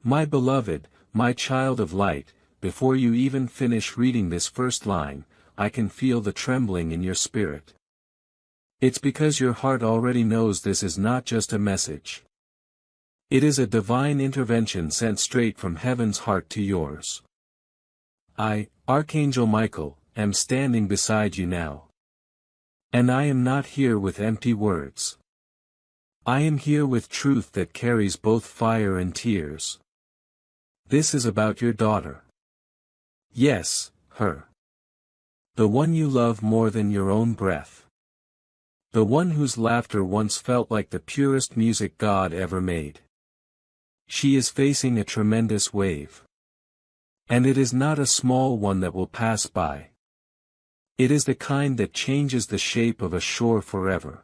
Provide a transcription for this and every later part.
My beloved, my child of light, before you even finish reading this first line, I can feel the trembling in your spirit. It's because your heart already knows this is not just a message. It is a divine intervention sent straight from heaven's heart to yours. I, Archangel Michael, am standing beside you now. And I am not here with empty words. I am here with truth that carries both fire and tears. This is about your daughter. Yes, her. The one you love more than your own breath. The one whose laughter once felt like the purest music God ever made. She is facing a tremendous wave. And it is not a small one that will pass by. It is the kind that changes the shape of a shore forever.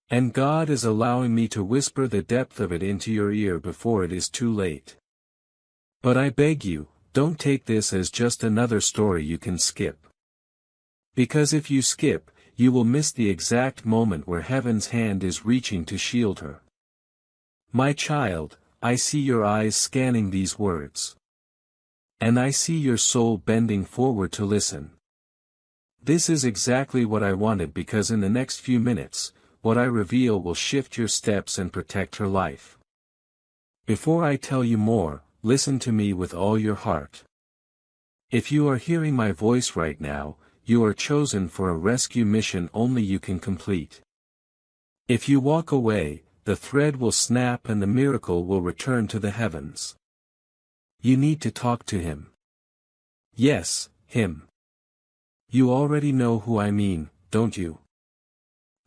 And God is allowing me to whisper the depth of it into your ear before it is too late. But I beg you, don't take this as just another story you can skip. Because if you skip, you will miss the exact moment where heaven's hand is reaching to shield her. My child, I see your eyes scanning these words. And I see your soul bending forward to listen. This is exactly what I wanted because in the next few minutes, what I reveal will shift your steps and protect her life. Before I tell you more, listen to me with all your heart. If you are hearing my voice right now, you are chosen for a rescue mission only you can complete. If you walk away, the thread will snap and the miracle will return to the heavens. You need to talk to him. Yes, him. You already know who I mean, don't you?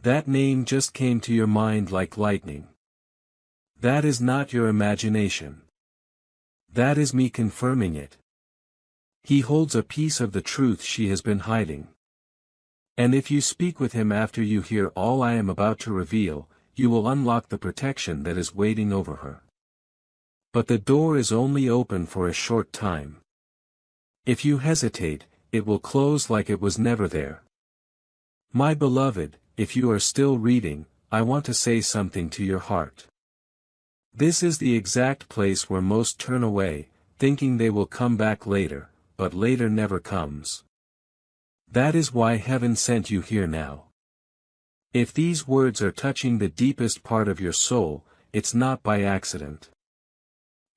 That name just came to your mind like lightning. That is not your imagination. That is me confirming it. He holds a piece of the truth she has been hiding. And if you speak with him after you hear all I am about to reveal, you will unlock the protection that is waiting over her. But the door is only open for a short time. If you hesitate, it will close like it was never there. My beloved, if you are still reading, I want to say something to your heart. This is the exact place where most turn away, thinking they will come back later, but later never comes. That is why heaven sent you here now. If these words are touching the deepest part of your soul, it's not by accident.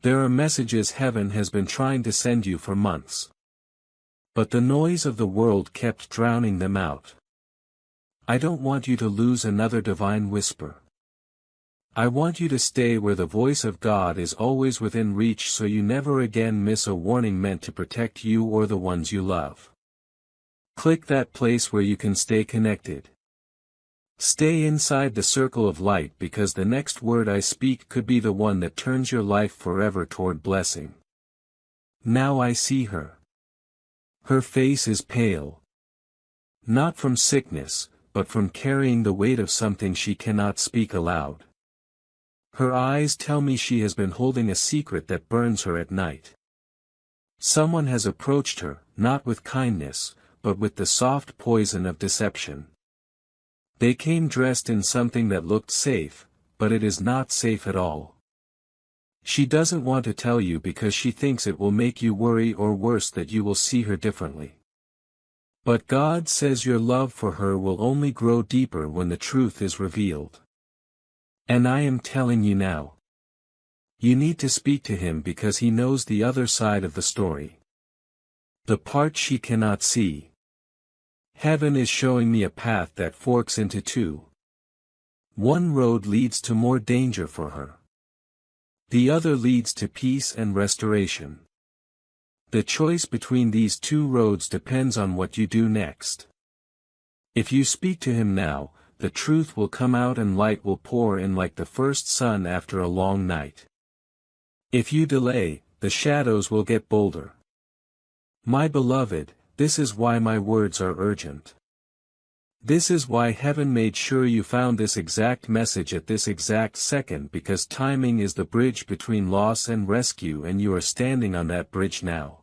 There are messages heaven has been trying to send you for months. But the noise of the world kept drowning them out. I don't want you to lose another divine whisper. I want you to stay where the voice of God is always within reach so you never again miss a warning meant to protect you or the ones you love. Click that place where you can stay connected. Stay inside the circle of light because the next word I speak could be the one that turns your life forever toward blessing. Now I see her. Her face is pale. Not from sickness, but from carrying the weight of something she cannot speak aloud. Her eyes tell me she has been holding a secret that burns her at night. Someone has approached her, not with kindness, but with the soft poison of deception. They came dressed in something that looked safe, but it is not safe at all. She doesn't want to tell you because she thinks it will make you worry or worse that you will see her differently. But God says your love for her will only grow deeper when the truth is revealed. And I am telling you now. You need to speak to him because he knows the other side of the story. The part she cannot see. Heaven is showing me a path that forks into two. One road leads to more danger for her. The other leads to peace and restoration. The choice between these two roads depends on what you do next. If you speak to him now, the truth will come out and light will pour in like the first sun after a long night. If you delay, the shadows will get bolder. My beloved, this is why my words are urgent. This is why heaven made sure you found this exact message at this exact second because timing is the bridge between loss and rescue and you are standing on that bridge now.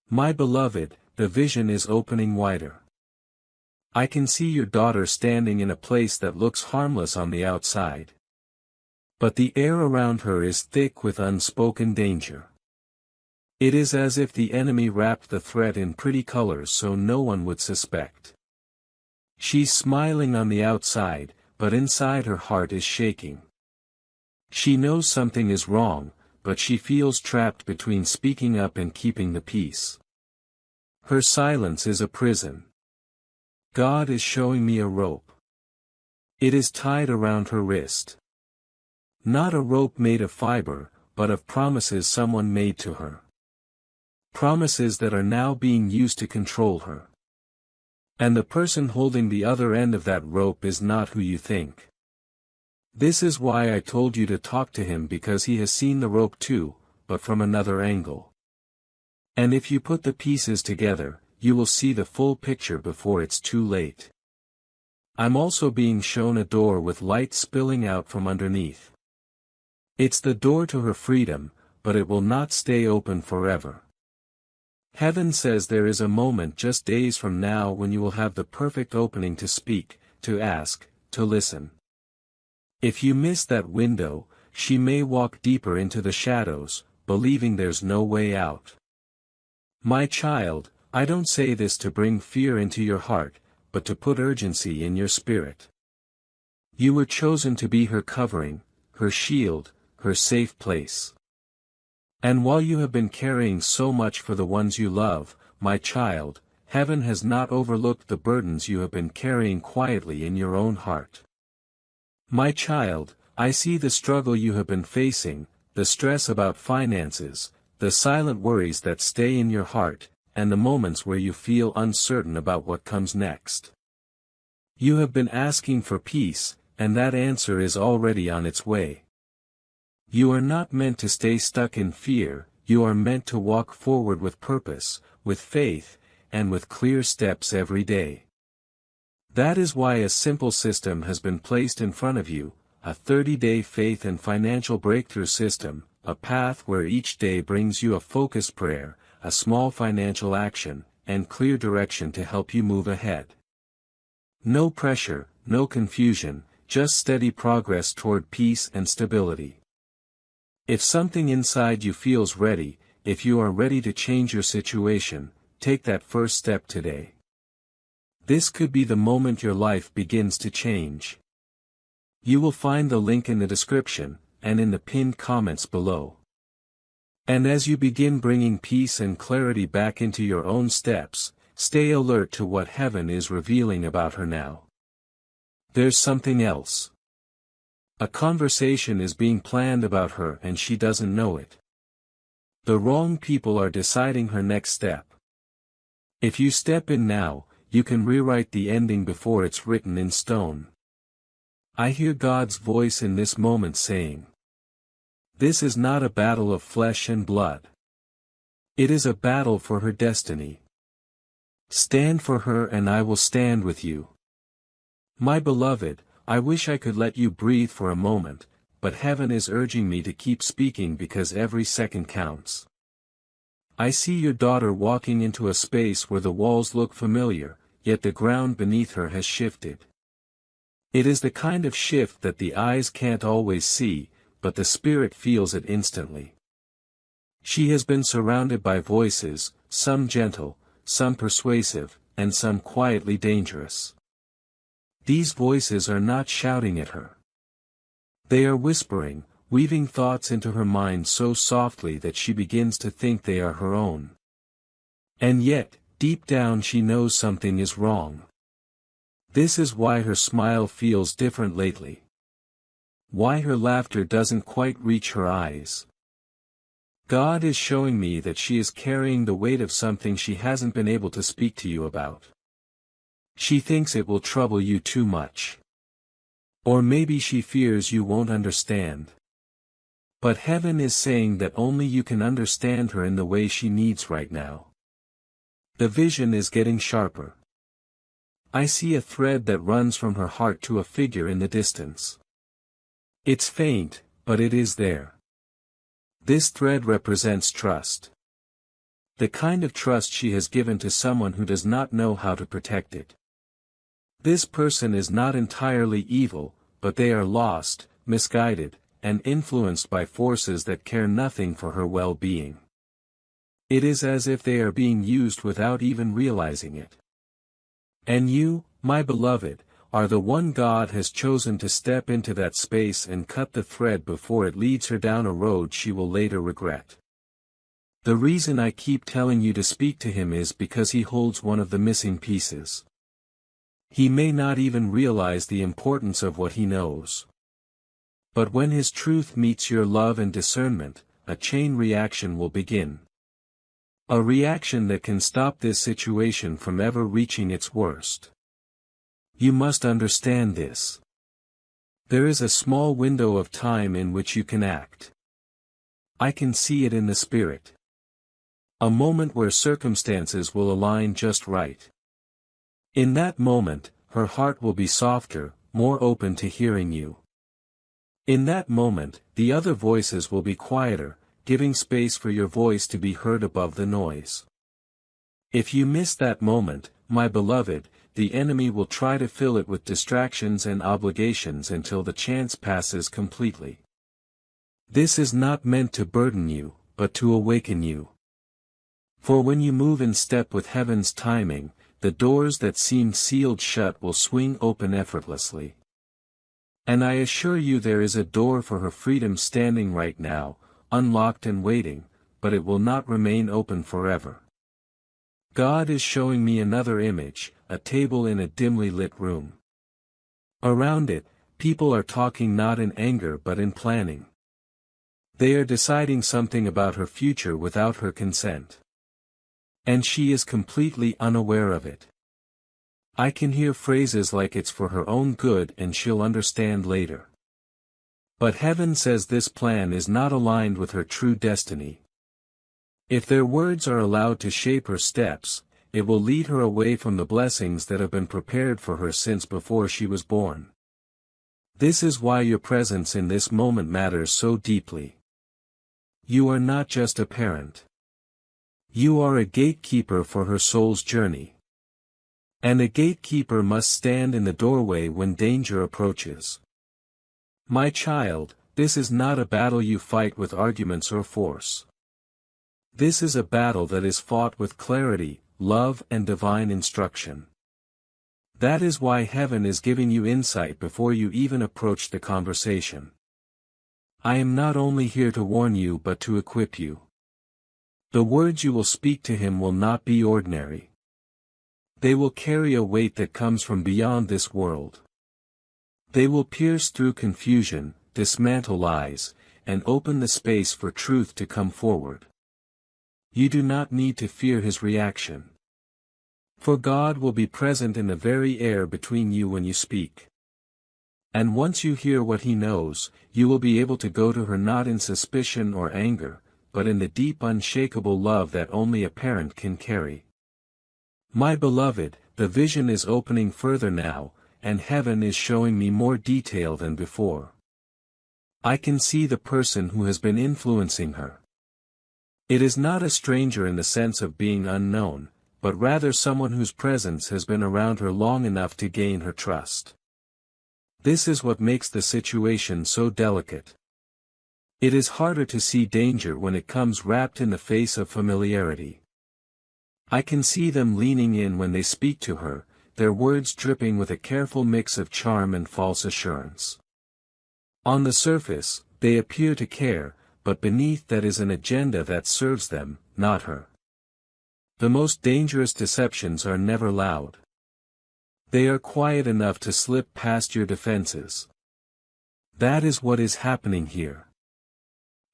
My beloved, the vision is opening wider. I can see your daughter standing in a place that looks harmless on the outside. But the air around her is thick with unspoken danger. It is as if the enemy wrapped the threat in pretty colors so no one would suspect. She's smiling on the outside, but inside her heart is shaking. She knows something is wrong, but she feels trapped between speaking up and keeping the peace. Her silence is a prison. God is showing me a rope. It is tied around her wrist. Not a rope made of fiber, but of promises someone made to her. Promises that are now being used to control her. And the person holding the other end of that rope is not who you think. This is why I told you to talk to him, because he has seen the rope too, but from another angle. And if you put the pieces together, you will see the full picture before it's too late. I'm also being shown a door with light spilling out from underneath. It's the door to her freedom, but it will not stay open forever. Heaven says there is a moment just days from now when you will have the perfect opening to speak, to ask, to listen. If you miss that window, she may walk deeper into the shadows, believing there's no way out. My child, I don't say this to bring fear into your heart, but to put urgency in your spirit. You were chosen to be her covering, her shield, her safe place. And while you have been carrying so much for the ones you love, my child, heaven has not overlooked the burdens you have been carrying quietly in your own heart. My child, I see the struggle you have been facing, the stress about finances, the silent worries that stay in your heart, and the moments where you feel uncertain about what comes next. You have been asking for peace, and that answer is already on its way. You are not meant to stay stuck in fear, you are meant to walk forward with purpose, with faith, and with clear steps every day. That is why a simple system has been placed in front of you, a 30-day faith and financial breakthrough system, a path where each day brings you a focused prayer, a small financial action, and clear direction to help you move ahead. No pressure, no confusion, just steady progress toward peace and stability. If something inside you feels ready, if you are ready to change your situation, take that first step today. This could be the moment your life begins to change. You will find the link in the description, and in the pinned comments below. And as you begin bringing peace and clarity back into your own steps, stay alert to what heaven is revealing about her now. There's something else. A conversation is being planned about her and she doesn't know it. The wrong people are deciding her next step. If you step in now, you can rewrite the ending before it's written in stone. I hear God's voice in this moment saying, "This is not a battle of flesh and blood. It is a battle for her destiny. Stand for her and I will stand with you." My beloved, I wish I could let you breathe for a moment, but heaven is urging me to keep speaking because every second counts. I see your daughter walking into a space where the walls look familiar, yet the ground beneath her has shifted. It is the kind of shift that the eyes can't always see, but the spirit feels it instantly. She has been surrounded by voices, some gentle, some persuasive, and some quietly dangerous. These voices are not shouting at her. They are whispering, weaving thoughts into her mind so softly that she begins to think they are her own. And yet, deep down she knows something is wrong. This is why her smile feels different lately. Why her laughter doesn't quite reach her eyes. God is showing me that she is carrying the weight of something she hasn't been able to speak to you about. She thinks it will trouble you too much. Or maybe she fears you won't understand. But heaven is saying that only you can understand her in the way she needs right now. The vision is getting sharper. I see a thread that runs from her heart to a figure in the distance. It's faint, but it is there. This thread represents trust. The kind of trust she has given to someone who does not know how to protect it. This person is not entirely evil, but they are lost, misguided, and influenced by forces that care nothing for her well-being. It is as if they are being used without even realizing it. And you, my beloved, are the one God has chosen to step into that space and cut the thread before it leads her down a road she will later regret. The reason I keep telling you to speak to him is because he holds one of the missing pieces. He may not even realize the importance of what he knows. But when his truth meets your love and discernment, a chain reaction will begin. A reaction that can stop this situation from ever reaching its worst. You must understand this. There is a small window of time in which you can act. I can see it in the spirit. A moment where circumstances will align just right. In that moment, her heart will be softer, more open to hearing you. In that moment, the other voices will be quieter, giving space for your voice to be heard above the noise. If you miss that moment, my beloved, the enemy will try to fill it with distractions and obligations until the chance passes completely. This is not meant to burden you, but to awaken you. For when you move in step with heaven's timing, the doors that seemed sealed shut will swing open effortlessly. And I assure you there is a door for her freedom standing right now, unlocked and waiting, but it will not remain open forever. God is showing me another image, a table in a dimly lit room. Around it, people are talking not in anger but in planning. They are deciding something about her future without her consent. And she is completely unaware of it. I can hear phrases like it's for her own good and she'll understand later. But heaven says this plan is not aligned with her true destiny. If their words are allowed to shape her steps, it will lead her away from the blessings that have been prepared for her since before she was born. This is why your presence in this moment matters so deeply. You are not just a parent. You are a gatekeeper for her soul's journey. And a gatekeeper must stand in the doorway when danger approaches. My child, this is not a battle you fight with arguments or force. This is a battle that is fought with clarity, love and divine instruction. That is why heaven is giving you insight before you even approach the conversation. I am not only here to warn you but to equip you. The words you will speak to him will not be ordinary. They will carry a weight that comes from beyond this world. They will pierce through confusion, dismantle lies, and open the space for truth to come forward. You do not need to fear his reaction. For God will be present in the very air between you when you speak. And once you hear what he knows, you will be able to go to her not in suspicion or anger, but in the deep unshakable love that only a parent can carry. My beloved, the vision is opening further now, and heaven is showing me more detail than before. I can see the person who has been influencing her. It is not a stranger in the sense of being unknown, but rather someone whose presence has been around her long enough to gain her trust. This is what makes the situation so delicate. It is harder to see danger when it comes wrapped in the face of familiarity. I can see them leaning in when they speak to her, their words dripping with a careful mix of charm and false assurance. On the surface, they appear to care, but beneath that is an agenda that serves them, not her. The most dangerous deceptions are never loud. They are quiet enough to slip past your defenses. That is what is happening here.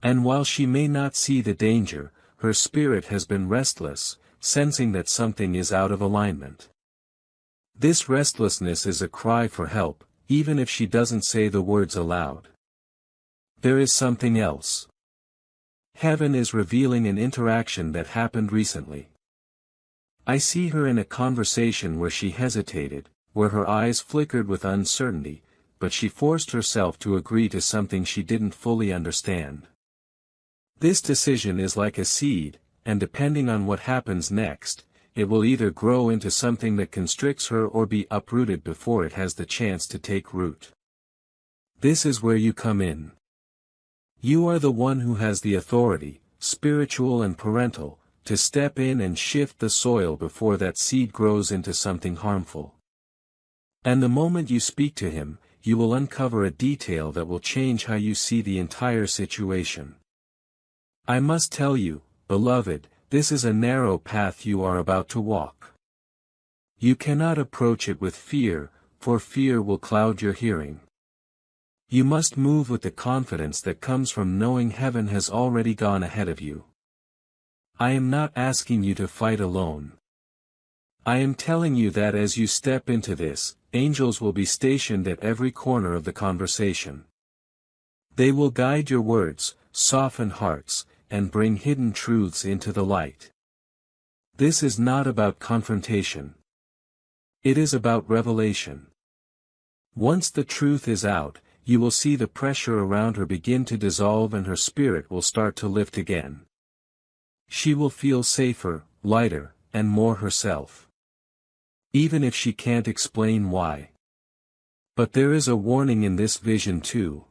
And while she may not see the danger, her spirit has been restless, sensing that something is out of alignment. This restlessness is a cry for help, even if she doesn't say the words aloud. There is something else. Heaven is revealing an interaction that happened recently. I see her in a conversation where she hesitated, where her eyes flickered with uncertainty, but she forced herself to agree to something she didn't fully understand. This decision is like a seed, and depending on what happens next, it will either grow into something that constricts her or be uprooted before it has the chance to take root. This is where you come in. You are the one who has the authority, spiritual and parental, to step in and shift the soil before that seed grows into something harmful. And the moment you speak to him, you will uncover a detail that will change how you see the entire situation. I must tell you, beloved, this is a narrow path you are about to walk. You cannot approach it with fear, for fear will cloud your hearing. You must move with the confidence that comes from knowing heaven has already gone ahead of you. I am not asking you to fight alone. I am telling you that as you step into this, angels will be stationed at every corner of the conversation. They will guide your words, soften hearts, and bring hidden truths into the light. This is not about confrontation. It is about revelation. Once the truth is out, you will see the pressure around her begin to dissolve and her spirit will start to lift again. She will feel safer, lighter, and more herself. Even if she can't explain why. But there is a warning in this vision too.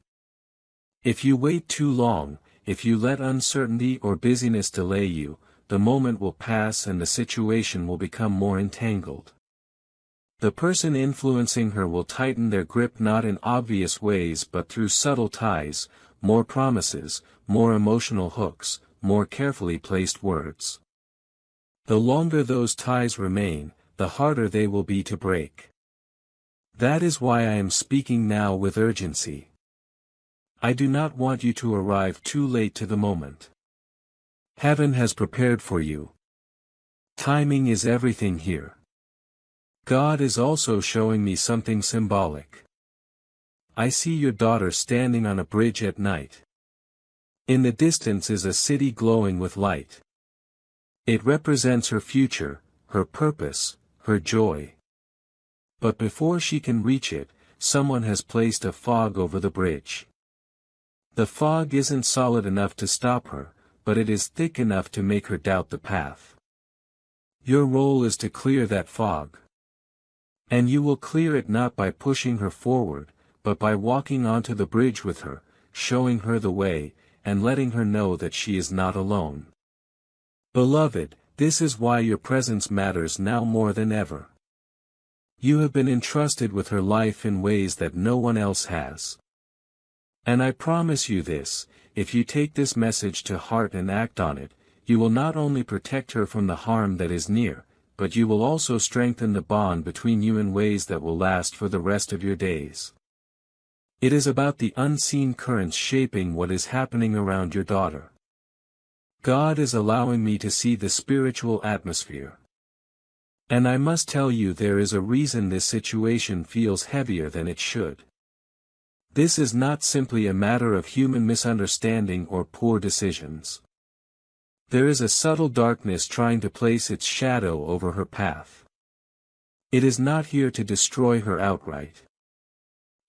If you wait too long, if you let uncertainty or busyness delay you, the moment will pass and the situation will become more entangled. The person influencing her will tighten their grip not in obvious ways but through subtle ties, more promises, more emotional hooks, more carefully placed words. The longer those ties remain, the harder they will be to break. That is why I am speaking now with urgency. I do not want you to arrive too late to the moment. Heaven has prepared for you. Timing is everything here. God is also showing me something symbolic. I see your daughter standing on a bridge at night. In the distance is a city glowing with light. It represents her future, her purpose, her joy. But before she can reach it, someone has placed a fog over the bridge. The fog isn't solid enough to stop her, but it is thick enough to make her doubt the path. Your role is to clear that fog. And you will clear it not by pushing her forward, but by walking onto the bridge with her, showing her the way, and letting her know that she is not alone. Beloved, this is why your presence matters now more than ever. You have been entrusted with her life in ways that no one else has. And I promise you this, if you take this message to heart and act on it, you will not only protect her from the harm that is near, but you will also strengthen the bond between you in ways that will last for the rest of your days. It is about the unseen currents shaping what is happening around your daughter. God is allowing me to see the spiritual atmosphere. And I must tell you there is a reason this situation feels heavier than it should. This is not simply a matter of human misunderstanding or poor decisions. There is a subtle darkness trying to place its shadow over her path. It is not here to destroy her outright.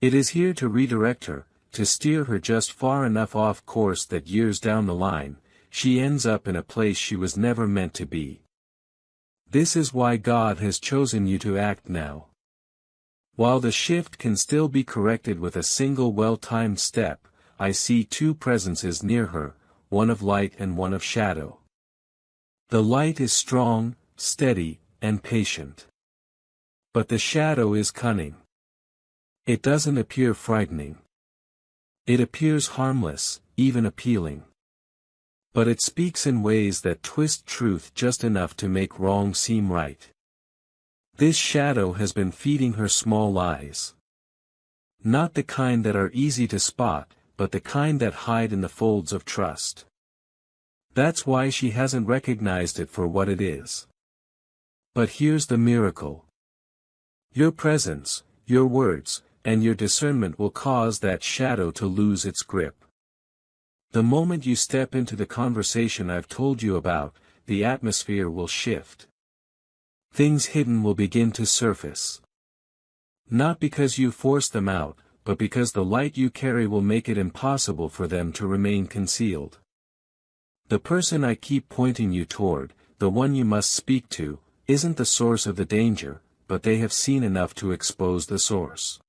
It is here to redirect her, to steer her just far enough off course that years down the line, she ends up in a place she was never meant to be. This is why God has chosen you to act now. While the shift can still be corrected with a single well-timed step, I see two presences near her, one of light and one of shadow. The light is strong, steady, and patient. But the shadow is cunning. It doesn't appear frightening. It appears harmless, even appealing. But it speaks in ways that twist truth just enough to make wrong seem right. This shadow has been feeding her small lies. Not the kind that are easy to spot, but the kind that hide in the folds of trust. That's why she hasn't recognized it for what it is. But here's the miracle. Your presence, your words, and your discernment will cause that shadow to lose its grip. The moment you step into the conversation I've told you about, the atmosphere will shift. Things hidden will begin to surface. Not because you force them out, but because the light you carry will make it impossible for them to remain concealed. The person I keep pointing you toward, the one you must speak to, isn't the source of the danger, but they have seen enough to expose the source.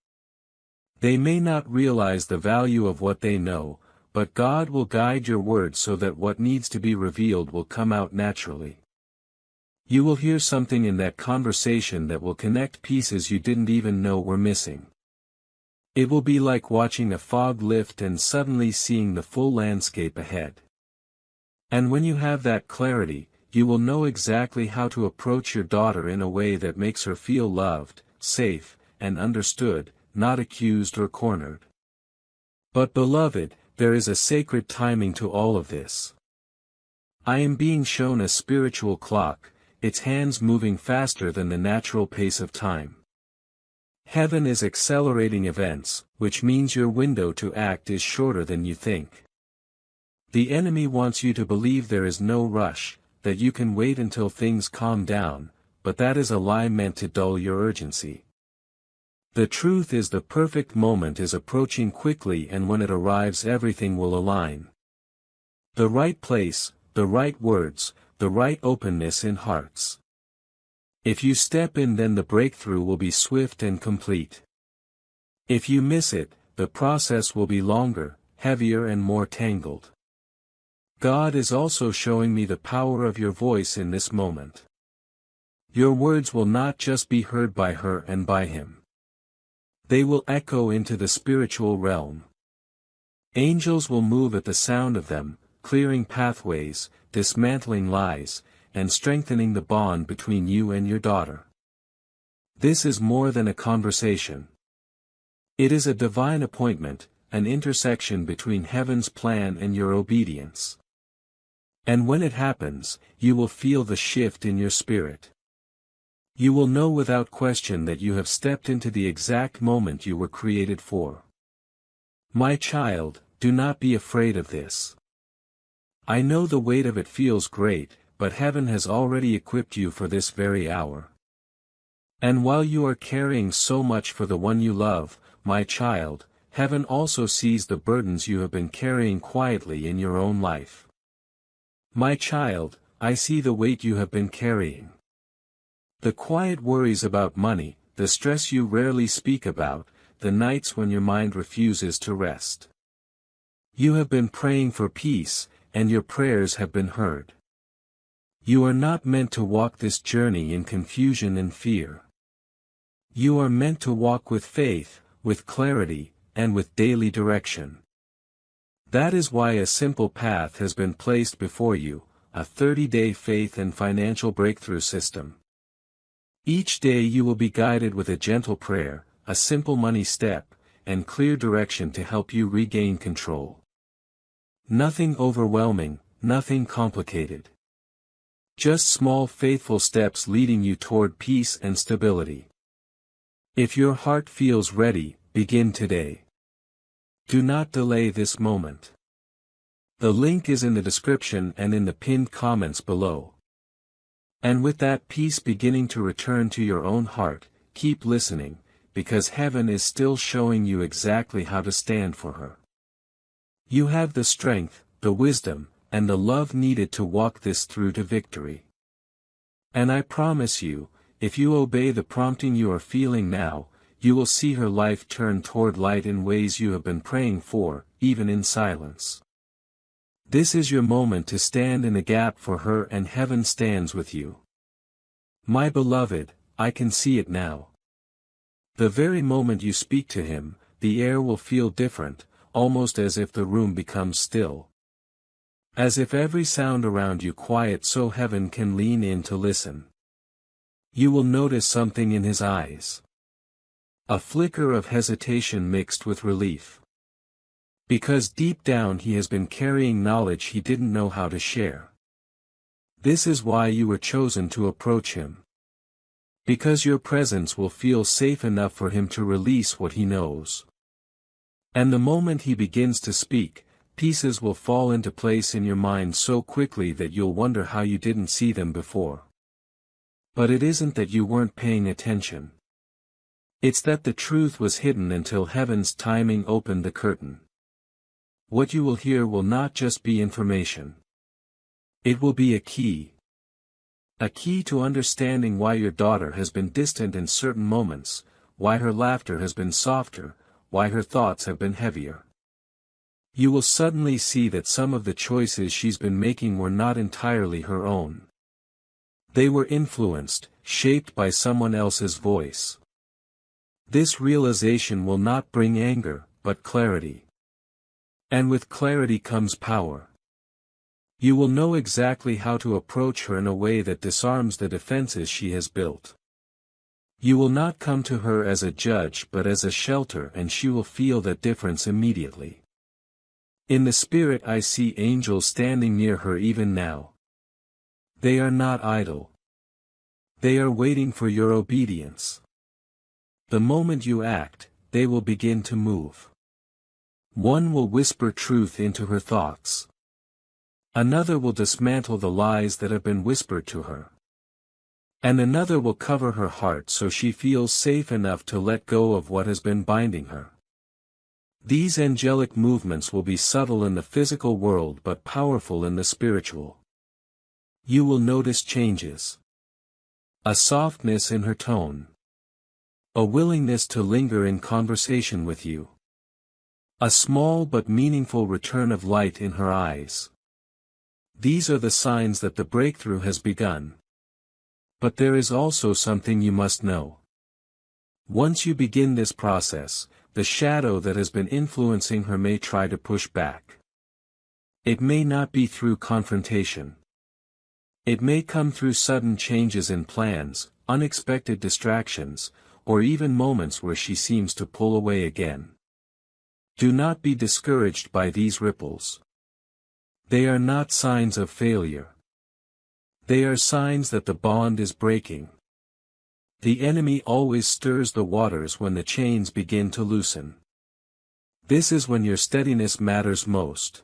They may not realize the value of what they know, but God will guide your words so that what needs to be revealed will come out naturally. You will hear something in that conversation that will connect pieces you didn't even know were missing. It will be like watching a fog lift and suddenly seeing the full landscape ahead. And when you have that clarity, you will know exactly how to approach your daughter in a way that makes her feel loved, safe, and understood, not accused or cornered. But beloved, there is a sacred timing to all of this. I am being shown a spiritual clock, its hands moving faster than the natural pace of time. Heaven is accelerating events, which means your window to act is shorter than you think. The enemy wants you to believe there is no rush, that you can wait until things calm down, but that is a lie meant to dull your urgency. The truth is the perfect moment is approaching quickly, and when it arrives everything will align. The right place, the right words, the right openness in hearts. If you step in, then the breakthrough will be swift and complete. If you miss it, the process will be longer, heavier and more tangled. God is also showing me the power of your voice in this moment. Your words will not just be heard by her and by him. They will echo into the spiritual realm. Angels will move at the sound of them, clearing pathways, dismantling lies, and strengthening the bond between you and your daughter. This is more than a conversation. It is a divine appointment, an intersection between heaven's plan and your obedience. And when it happens, you will feel the shift in your spirit. You will know without question that you have stepped into the exact moment you were created for. My child, do not be afraid of this. I know the weight of it feels great, but heaven has already equipped you for this very hour. And while you are carrying so much for the one you love, my child, heaven also sees the burdens you have been carrying quietly in your own life. My child, I see the weight you have been carrying. The quiet worries about money, the stress you rarely speak about, the nights when your mind refuses to rest. You have been praying for peace, and your prayers have been heard. You are not meant to walk this journey in confusion and fear. You are meant to walk with faith, with clarity, and with daily direction. That is why a simple path has been placed before you, a 30-day faith and financial breakthrough system. Each day you will be guided with a gentle prayer, a simple money step, and clear direction to help you regain control. Nothing overwhelming, nothing complicated. Just small faithful steps leading you toward peace and stability. If your heart feels ready, begin today. Do not delay this moment. The link is in the description and in the pinned comments below. And with that peace beginning to return to your own heart, keep listening, because heaven is still showing you exactly how to stand for her. You have the strength, the wisdom, and the love needed to walk this through to victory. And I promise you, if you obey the prompting you are feeling now, you will see her life turn toward light in ways you have been praying for, even in silence. This is your moment to stand in the gap for her, and heaven stands with you. My beloved, I can see it now. The very moment you speak to him, the air will feel different, almost as if the room becomes still. As if every sound around you quiets so heaven can lean in to listen. You will notice something in his eyes. A flicker of hesitation mixed with relief. Because deep down he has been carrying knowledge he didn't know how to share. This is why you were chosen to approach him. Because your presence will feel safe enough for him to release what he knows. And the moment he begins to speak, pieces will fall into place in your mind so quickly that you'll wonder how you didn't see them before. But it isn't that you weren't paying attention. It's that the truth was hidden until heaven's timing opened the curtain. What you will hear will not just be information. It will be a key. A key to understanding why your daughter has been distant in certain moments, why her laughter has been softer, why her thoughts have been heavier. You will suddenly see that some of the choices she's been making were not entirely her own. They were influenced, shaped by someone else's voice. This realization will not bring anger, but clarity. And with clarity comes power. You will know exactly how to approach her in a way that disarms the defenses she has built. You will not come to her as a judge but as a shelter, and she will feel that difference immediately. In the spirit I see angels standing near her even now. They are not idle. They are waiting for your obedience. The moment you act, they will begin to move. One will whisper truth into her thoughts. Another will dismantle the lies that have been whispered to her. And another will cover her heart so she feels safe enough to let go of what has been binding her. These angelic movements will be subtle in the physical world but powerful in the spiritual. You will notice changes. A softness in her tone. A willingness to linger in conversation with you. A small but meaningful return of light in her eyes. These are the signs that the breakthrough has begun. But there is also something you must know. Once you begin this process, the shadow that has been influencing her may try to push back. It may not be through confrontation. It may come through sudden changes in plans, unexpected distractions, or even moments where she seems to pull away again. Do not be discouraged by these ripples. They are not signs of failure. They are signs that the bond is breaking. The enemy always stirs the waters when the chains begin to loosen. This is when your steadiness matters most.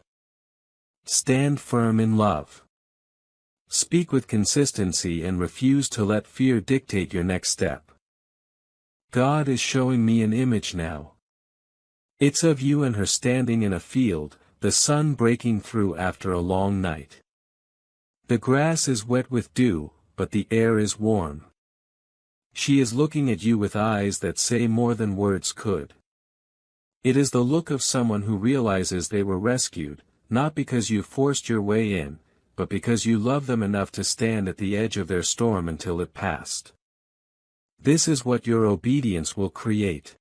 Stand firm in love. Speak with consistency and refuse to let fear dictate your next step. God is showing me an image now. It's of you and her standing in a field, the sun breaking through after a long night. The grass is wet with dew, but the air is warm. She is looking at you with eyes that say more than words could. It is the look of someone who realizes they were rescued, not because you forced your way in, but because you love them enough to stand at the edge of their storm until it passed. This is what your obedience will create.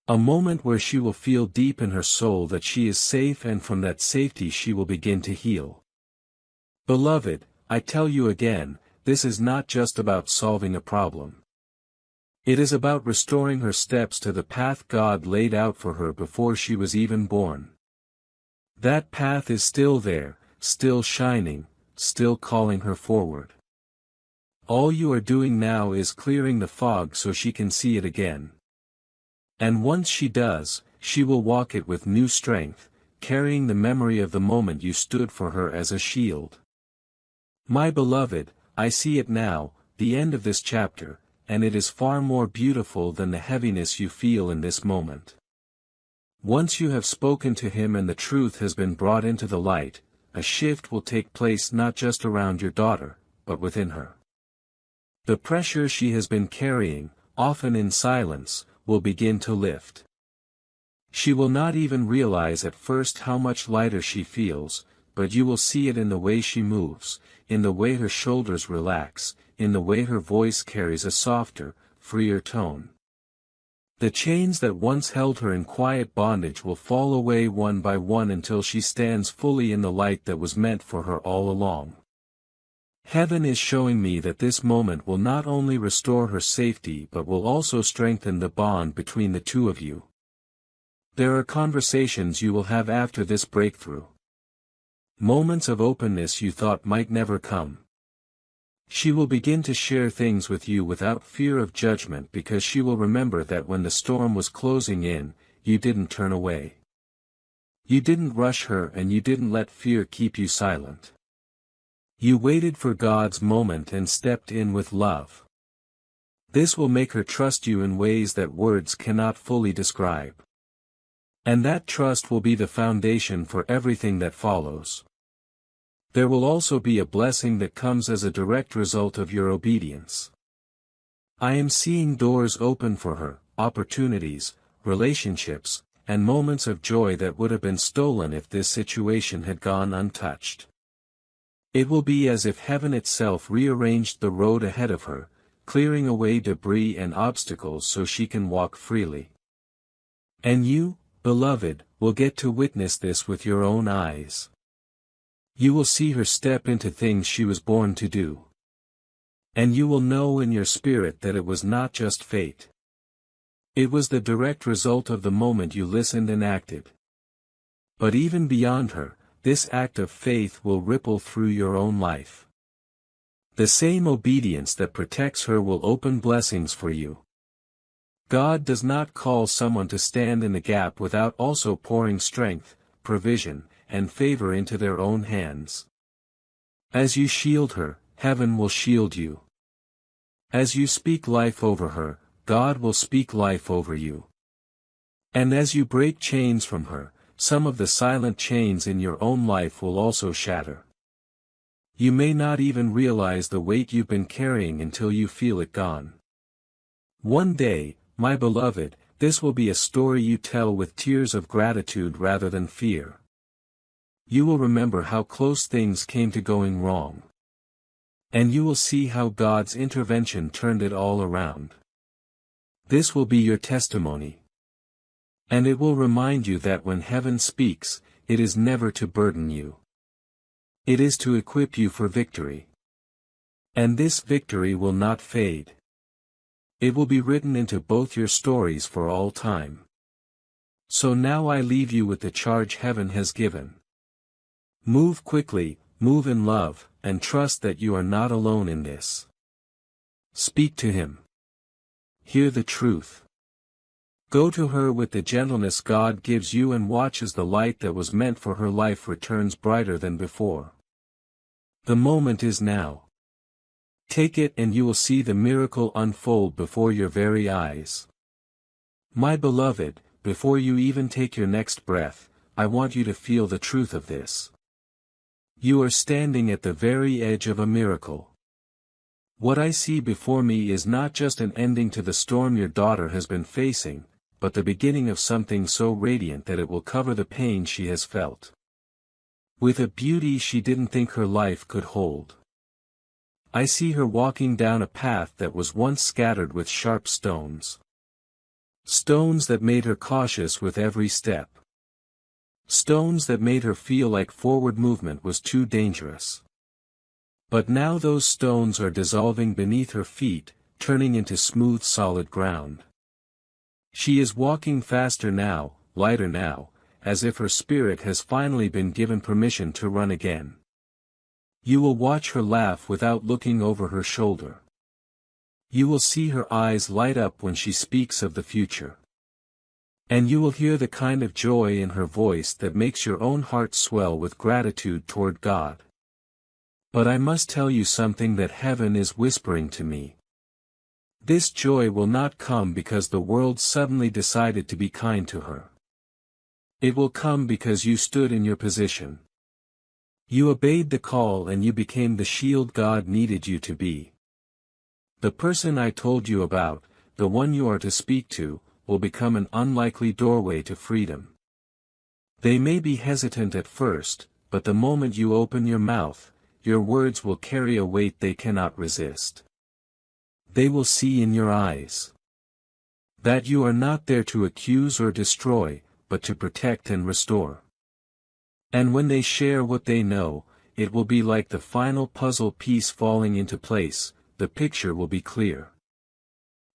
A moment where she will feel deep in her soul that she is safe, and from that safety she will begin to heal. Beloved, I tell you again, this is not just about solving a problem. It is about restoring her steps to the path God laid out for her before she was even born. That path is still there, still shining, still calling her forward. All you are doing now is clearing the fog so she can see it again. And once she does, she will walk it with new strength, carrying the memory of the moment you stood for her as a shield. My beloved, I see it now, the end of this chapter, and it is far more beautiful than the heaviness you feel in this moment. Once you have spoken to him and the truth has been brought into the light, a shift will take place not just around your daughter, but within her. The pressure she has been carrying, often in silence, will begin to lift. She will not even realize at first how much lighter she feels, but you will see it in the way she moves, in the way her shoulders relax, in the way her voice carries a softer, freer tone. The chains that once held her in quiet bondage will fall away one by one until she stands fully in the light that was meant for her all along. Heaven is showing me that this moment will not only restore her safety but will also strengthen the bond between the two of you. There are conversations you will have after this breakthrough. Moments of openness you thought might never come. She will begin to share things with you without fear of judgment because she will remember that when the storm was closing in, you didn't turn away. You didn't rush her and you didn't let fear keep you silent. You waited for God's moment and stepped in with love. This will make her trust you in ways that words cannot fully describe. And that trust will be the foundation for everything that follows. There will also be a blessing that comes as a direct result of your obedience. I am seeing doors open for her, opportunities, relationships, and moments of joy that would have been stolen if this situation had gone untouched. It will be as if heaven itself rearranged the road ahead of her, clearing away debris and obstacles so she can walk freely. And you, beloved, will get to witness this with your own eyes. You will see her step into things she was born to do. And you will know in your spirit that it was not just fate. It was the direct result of the moment you listened and acted. But even beyond her, this act of faith will ripple through your own life. The same obedience that protects her will open blessings for you. God does not call someone to stand in the gap without also pouring strength, provision, and favor into their own hands. As you shield her, heaven will shield you. As you speak life over her, God will speak life over you. And as you break chains from her, some of the silent chains in your own life will also shatter. You may not even realize the weight you've been carrying until you feel it gone. One day, my beloved, this will be a story you tell with tears of gratitude rather than fear. You will remember how close things came to going wrong. And you will see how God's intervention turned it all around. This will be your testimony. And it will remind you that when heaven speaks, it is never to burden you. It is to equip you for victory. And this victory will not fade. It will be written into both your stories for all time. So now I leave you with the charge heaven has given. Move quickly, move in love, and trust that you are not alone in this. Speak to him. Hear the truth. Go to her with the gentleness God gives you and watch as the light that was meant for her life returns brighter than before. The moment is now. Take it and you will see the miracle unfold before your very eyes. My beloved, before you even take your next breath, I want you to feel the truth of this. You are standing at the very edge of a miracle. What I see before me is not just an ending to the storm your daughter has been facing, but the beginning of something so radiant that it will cover the pain she has felt. With a beauty she didn't think her life could hold. I see her walking down a path that was once scattered with sharp stones. Stones that made her cautious with every step. Stones that made her feel like forward movement was too dangerous. But now those stones are dissolving beneath her feet, turning into smooth solid ground. She is walking faster now, lighter now, as if her spirit has finally been given permission to run again. You will watch her laugh without looking over her shoulder. You will see her eyes light up when she speaks of the future. And you will hear the kind of joy in her voice that makes your own heart swell with gratitude toward God. But I must tell you something that heaven is whispering to me. This joy will not come because the world suddenly decided to be kind to her. It will come because you stood in your position. You obeyed the call and you became the shield God needed you to be. The person I told you about, the one you are to speak to, will become an unlikely doorway to freedom. They may be hesitant at first, but the moment you open your mouth, your words will carry a weight they cannot resist. They will see in your eyes that you are not there to accuse or destroy, but to protect and restore. And when they share what they know, it will be like the final puzzle piece falling into place, the picture will be clear.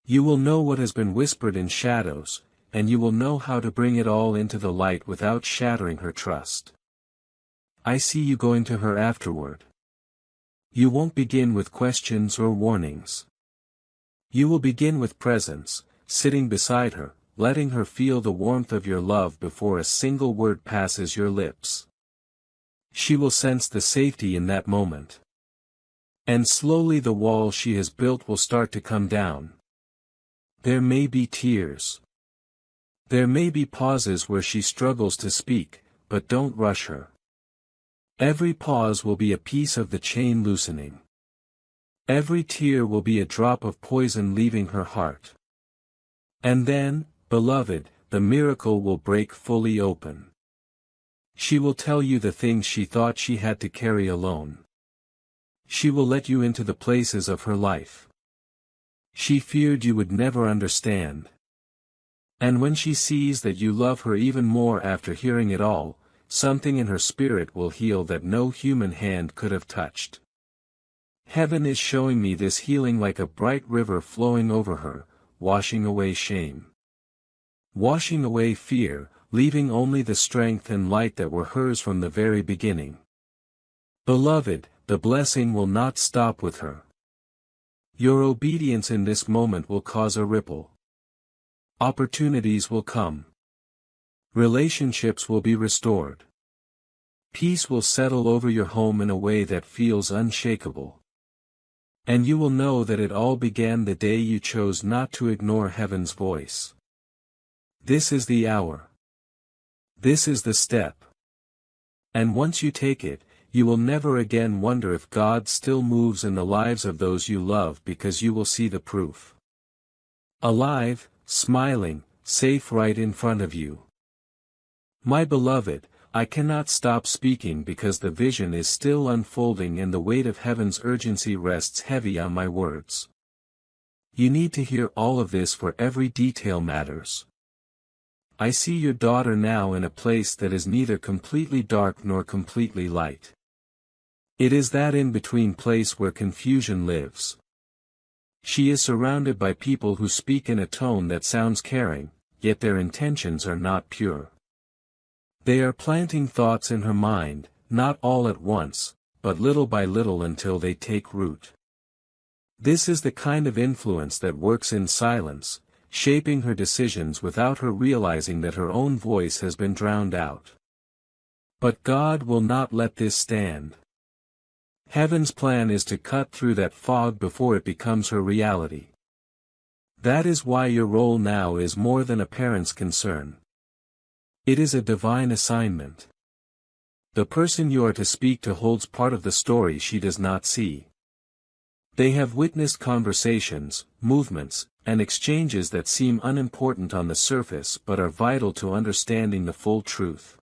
You will know what has been whispered in shadows, and you will know how to bring it all into the light without shattering her trust. I see you going to her afterward. You won't begin with questions or warnings. You will begin with presence, sitting beside her, letting her feel the warmth of your love before a single word passes your lips. She will sense the safety in that moment. And slowly the wall she has built will start to come down. There may be tears. There may be pauses where she struggles to speak, but don't rush her. Every pause will be a piece of the chain loosening. Every tear will be a drop of poison leaving her heart. And then, beloved, the miracle will break fully open. She will tell you the things she thought she had to carry alone. She will let you into the places of her life she feared you would never understand. And when she sees that you love her even more after hearing it all, something in her spirit will heal that no human hand could have touched. Heaven is showing me this healing like a bright river flowing over her, washing away shame, washing away fear, leaving only the strength and light that were hers from the very beginning. Beloved, the blessing will not stop with her. Your obedience in this moment will cause a ripple. Opportunities will come. Relationships will be restored. Peace will settle over your home in a way that feels unshakable. And you will know that it all began the day you chose not to ignore heaven's voice. This is the hour. This is the step. And once you take it, you will never again wonder if God still moves in the lives of those you love, because you will see the proof. Alive, smiling, safe right in front of you. My beloved, I cannot stop speaking because the vision is still unfolding and the weight of heaven's urgency rests heavy on my words. You need to hear all of this, for every detail matters. I see your daughter now in a place that is neither completely dark nor completely light. It is that in-between place where confusion lives. She is surrounded by people who speak in a tone that sounds caring, yet their intentions are not pure. They are planting thoughts in her mind, not all at once, but little by little until they take root. This is the kind of influence that works in silence, shaping her decisions without her realizing that her own voice has been drowned out. But God will not let this stand. Heaven's plan is to cut through that fog before it becomes her reality. That is why your role now is more than a parent's concern. It is a divine assignment. The person you are to speak to holds part of the story she does not see. They have witnessed conversations, movements, and exchanges that seem unimportant on the surface but are vital to understanding the full truth.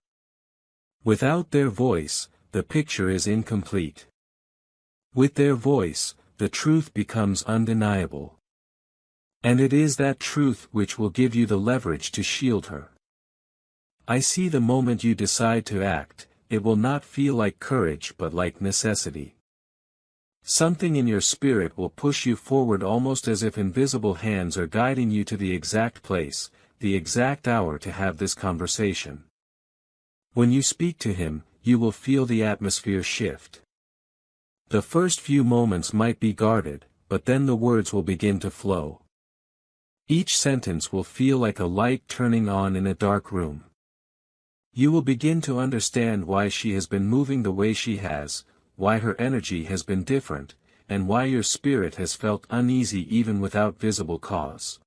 Without their voice, the picture is incomplete. With their voice, the truth becomes undeniable. And it is that truth which will give you the leverage to shield her. I see the moment you decide to act, it will not feel like courage but like necessity. Something in your spirit will push you forward, almost as if invisible hands are guiding you to the exact place, the exact hour to have this conversation. When you speak to him, you will feel the atmosphere shift. The first few moments might be guarded, but then the words will begin to flow. Each sentence will feel like a light turning on in a dark room. You will begin to understand why she has been moving the way she has, why her energy has been different, and why your spirit has felt uneasy even without visible cause.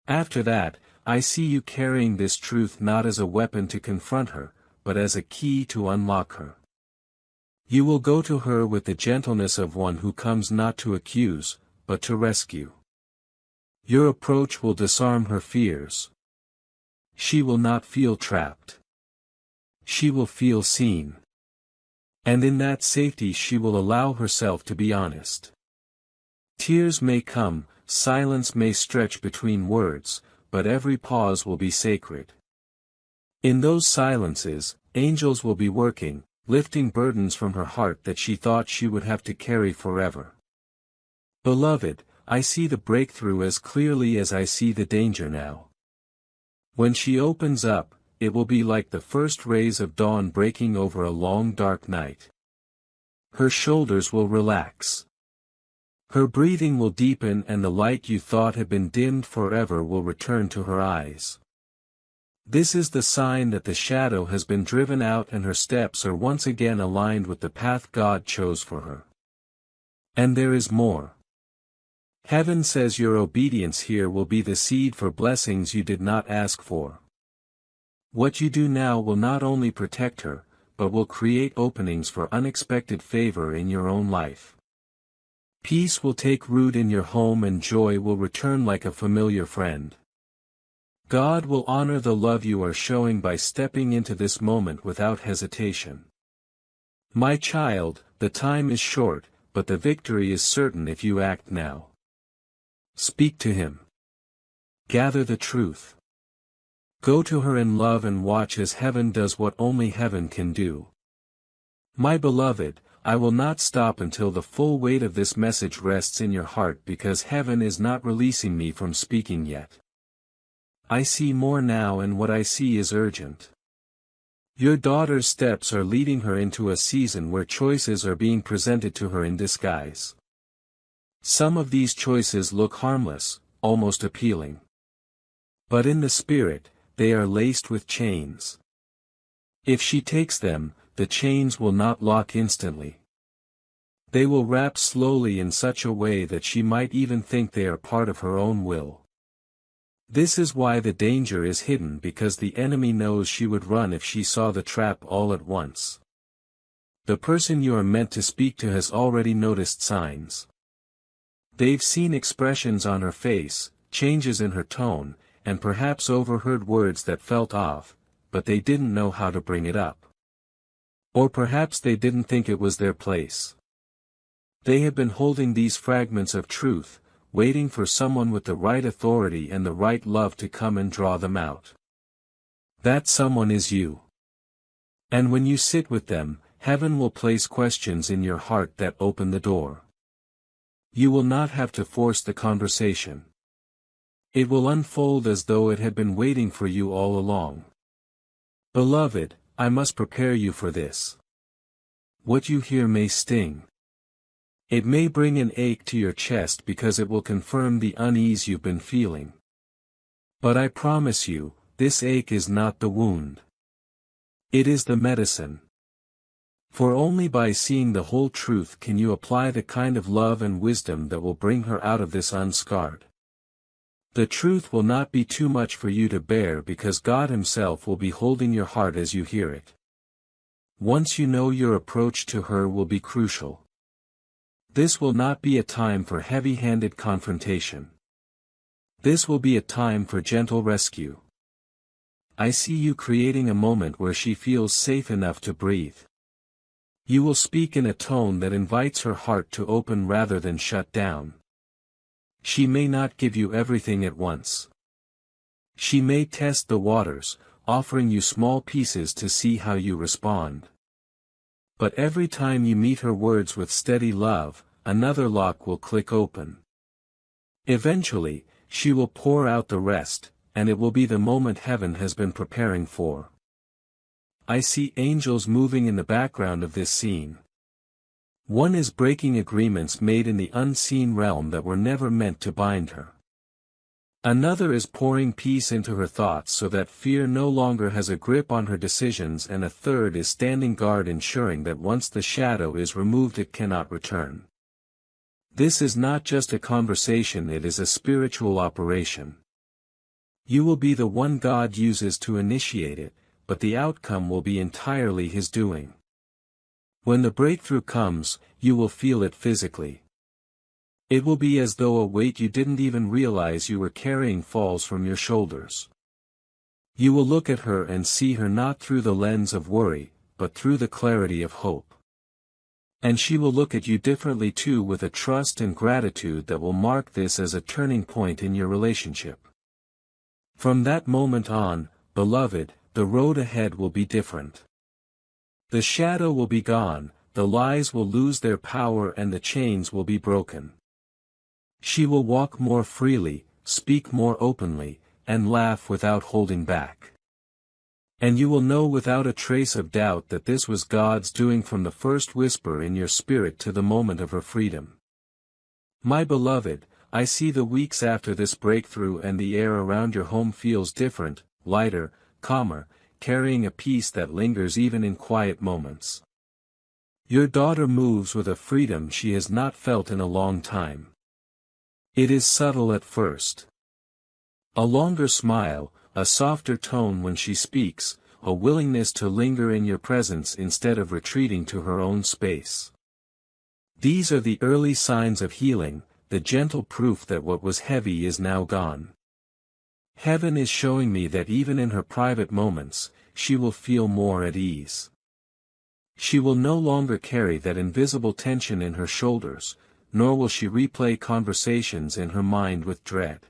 After that, I see you carrying this truth not as a weapon to confront her, but as a key to unlock her. You will go to her with the gentleness of one who comes not to accuse, but to rescue. Your approach will disarm her fears. She will not feel trapped. She will feel seen. And in that safety she will allow herself to be honest. Tears may come, silence may stretch between words, but every pause will be sacred. In those silences, angels will be working, lifting burdens from her heart that she thought she would have to carry forever. Beloved, I see the breakthrough as clearly as I see the danger now. When she opens up, it will be like the first rays of dawn breaking over a long dark night. Her shoulders will relax. Her breathing will deepen, and the light you thought had been dimmed forever will return to her eyes. This is the sign that the shadow has been driven out and her steps are once again aligned with the path God chose for her. And there is more. Heaven says your obedience here will be the seed for blessings you did not ask for. What you do now will not only protect her, but will create openings for unexpected favor in your own life. Peace will take root in your home and joy will return like a familiar friend. God will honor the love you are showing by stepping into this moment without hesitation. My child, the time is short, but the victory is certain if you act now. Speak to him. Gather the truth. Go to her in love and watch as heaven does what only heaven can do. My beloved, I will not stop until the full weight of this message rests in your heart because heaven is not releasing me from speaking yet. I see more now and what I see is urgent. Your daughter's steps are leading her into a season where choices are being presented to her in disguise. Some of these choices look harmless, almost appealing. But in the spirit, they are laced with chains. If she takes them, the chains will not lock instantly. They will wrap slowly in such a way that she might even think they are part of her own will. This is why the danger is hidden because the enemy knows she would run if she saw the trap all at once. The person you are meant to speak to has already noticed signs. They've seen expressions on her face, changes in her tone, and perhaps overheard words that felt off, but they didn't know how to bring it up. Or perhaps they didn't think it was their place. They have been holding these fragments of truth, waiting for someone with the right authority and the right love to come and draw them out. That someone is you. And when you sit with them, heaven will place questions in your heart that open the door. You will not have to force the conversation. It will unfold as though it had been waiting for you all along. Beloved, I must prepare you for this. What you hear may sting. It may bring an ache to your chest because it will confirm the unease you've been feeling. But I promise you, this ache is not the wound. It is the medicine. For only by seeing the whole truth can you apply the kind of love and wisdom that will bring her out of this unscarred. The truth will not be too much for you to bear because God Himself will be holding your heart as you hear it. Once you know your approach to her will be crucial. This will not be a time for heavy-handed confrontation. This will be a time for gentle rescue. I see you creating a moment where she feels safe enough to breathe. You will speak in a tone that invites her heart to open rather than shut down. She may not give you everything at once. She may test the waters, offering you small pieces to see how you respond. But every time you meet her words with steady love, another lock will click open. Eventually, she will pour out the rest, and it will be the moment heaven has been preparing for. I see angels moving in the background of this scene. One is breaking agreements made in the unseen realm that were never meant to bind her. Another is pouring peace into her thoughts so that fear no longer has a grip on her decisions, and a third is standing guard ensuring that once the shadow is removed it cannot return. This is not just a conversation, it is a spiritual operation. You will be the one God uses to initiate it, but the outcome will be entirely His doing. When the breakthrough comes, you will feel it physically. It will be as though a weight you didn't even realize you were carrying falls from your shoulders. You will look at her and see her not through the lens of worry, but through the clarity of hope. And she will look at you differently too, with a trust and gratitude that will mark this as a turning point in your relationship. From that moment on, beloved, the road ahead will be different. The shadow will be gone, the lies will lose their power, and the chains will be broken. She will walk more freely, speak more openly, and laugh without holding back. And you will know without a trace of doubt that this was God's doing, from the first whisper in your spirit to the moment of her freedom. My beloved, I see the weeks after this breakthrough, and the air around your home feels different, lighter, calmer, carrying a peace that lingers even in quiet moments. Your daughter moves with a freedom she has not felt in a long time. It is subtle at first. A longer smile, a softer tone when she speaks, a willingness to linger in your presence instead of retreating to her own space. These are the early signs of healing, the gentle proof that what was heavy is now gone. Heaven is showing me that even in her private moments, she will feel more at ease. She will no longer carry that invisible tension in her shoulders, nor will she replay conversations in her mind with dread.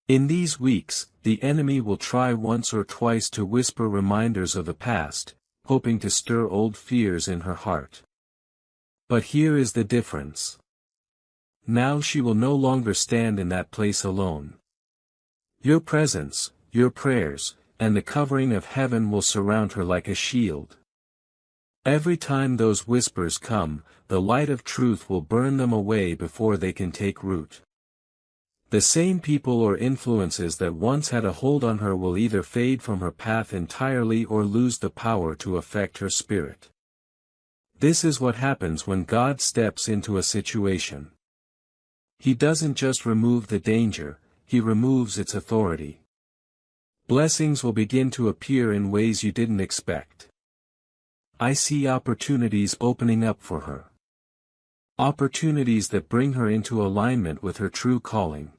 In these weeks, the enemy will try once or twice to whisper reminders of the past, hoping to stir old fears in her heart. But here is the difference. Now she will no longer stand in that place alone. Your presence, your prayers, and the covering of heaven will surround her like a shield. Every time those whispers come, the light of truth will burn them away before they can take root. The same people or influences that once had a hold on her will either fade from her path entirely or lose the power to affect her spirit. This is what happens when God steps into a situation. He doesn't just remove the danger, He removes its authority. Blessings will begin to appear in ways you didn't expect. I see opportunities opening up for her. Opportunities that bring her into alignment with her true calling.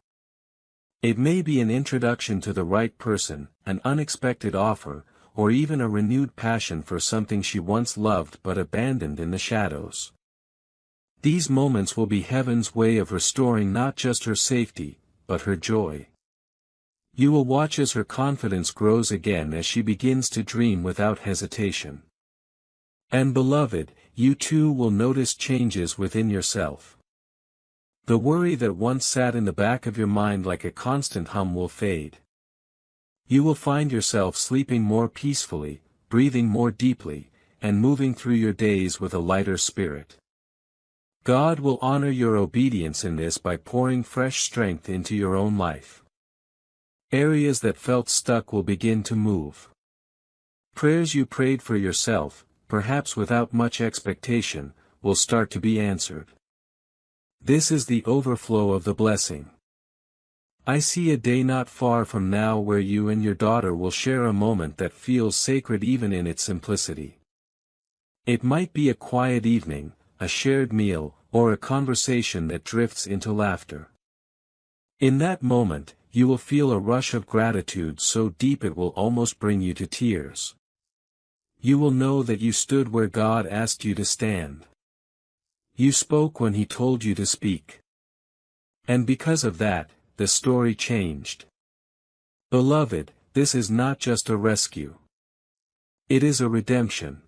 It may be an introduction to the right person, an unexpected offer, or even a renewed passion for something she once loved but abandoned in the shadows. These moments will be heaven's way of restoring not just her safety, but her joy. You will watch as her confidence grows again as she begins to dream without hesitation. And beloved, you too will notice changes within yourself. The worry that once sat in the back of your mind like a constant hum will fade. You will find yourself sleeping more peacefully, breathing more deeply, and moving through your days with a lighter spirit. God will honor your obedience in this by pouring fresh strength into your own life. Areas that felt stuck will begin to move. Prayers you prayed for yourself, perhaps without much expectation, will start to be answered. This is the overflow of the blessing. I see a day not far from now where you and your daughter will share a moment that feels sacred even in its simplicity. It might be a quiet evening, a shared meal, or a conversation that drifts into laughter. In that moment, you will feel a rush of gratitude so deep it will almost bring you to tears. You will know that you stood where God asked you to stand. You spoke when He told you to speak. And because of that, the story changed. Beloved, this is not just a rescue. It is a redemption.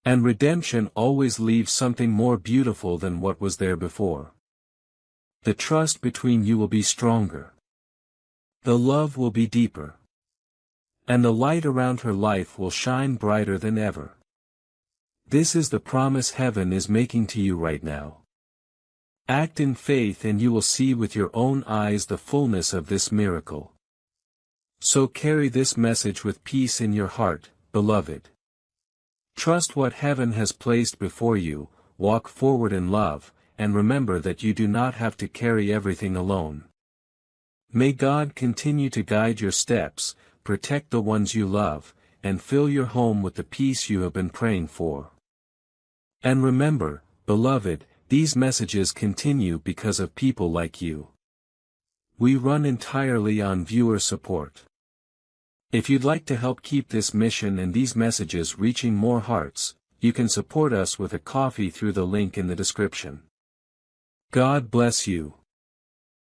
And redemption always leaves something more beautiful than what was there before. The trust between you will be stronger. The love will be deeper. And the light around her life will shine brighter than ever. This is the promise heaven is making to you right now. Act in faith and you will see with your own eyes the fullness of this miracle. So carry this message with peace in your heart, beloved. Trust what heaven has placed before you, walk forward in love, and remember that you do not have to carry everything alone. May God continue to guide your steps, protect the ones you love, and fill your home with the peace you have been praying for. And remember, beloved, these messages continue because of people like you. We run entirely on viewer support. If you'd like to help keep this mission and these messages reaching more hearts, you can support us with a coffee through the link in the description. God bless you.